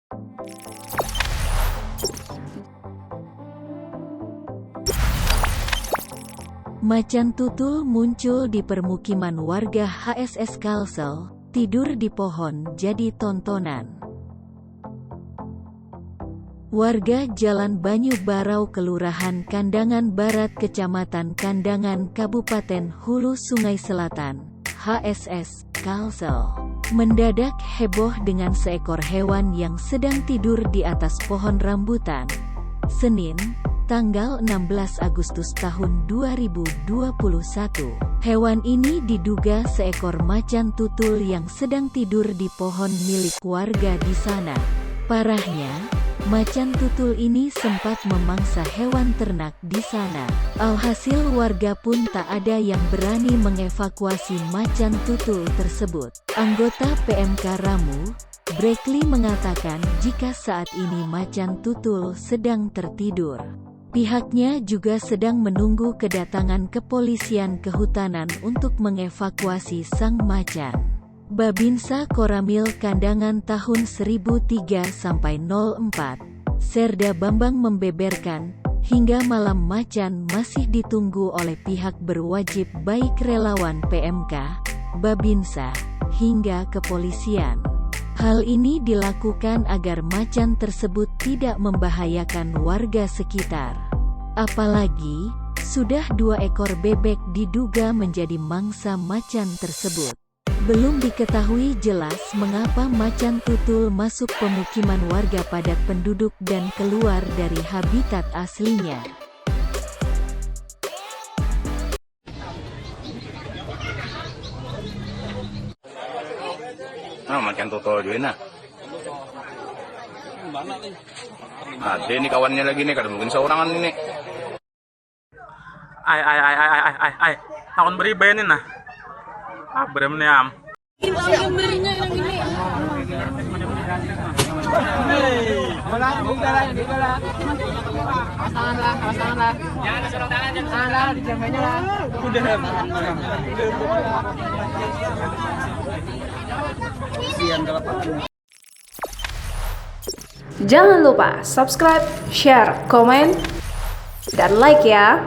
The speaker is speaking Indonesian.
Macan tutul muncul di permukiman warga HSS Kalsel, tidur di pohon jadi tontonan. Warga Jalan Banyu Barau Kelurahan Kandangan Barat Kecamatan Kandangan Kabupaten Hulu Sungai Selatan, HSS, Kalsel, mendadak heboh dengan seekor hewan yang sedang tidur di atas pohon rambutan. Senin, tanggal 16 Agustus tahun 2021. Hewan ini diduga seekor macan tutul yang sedang tidur di pohon milik warga di sana. Parahnya, macan tutul ini sempat memangsa hewan ternak di sana. Alhasil warga pun tak ada yang berani mengevakuasi macan tutul tersebut. Anggota PMK Ramu, Brekli mengatakan jika saat ini macan tutul sedang tertidur. Pihaknya juga sedang menunggu kedatangan kepolisian kehutanan untuk mengevakuasi sang macan. Babinsa Koramil Kandangan tahun 1003-04, Serda Bambang membeberkan, hingga malam macan masih ditunggu oleh pihak berwajib baik relawan PMK, Babinsa, hingga kepolisian. Hal ini dilakukan agar macan tersebut tidak membahayakan warga sekitar. Apalagi, sudah 2 ekor bebek diduga menjadi mangsa macan tersebut. Belum diketahui jelas mengapa macan tutul masuk pemukiman warga padat penduduk dan keluar dari habitat aslinya. Macan tutul juga nah. Ada nih kawannya lagi nih, kada mungkin seorangan ini. Ay, takon beri bayanin nah. Berem nih am. Jangan lupa subscribe, share, komen, dan like ya.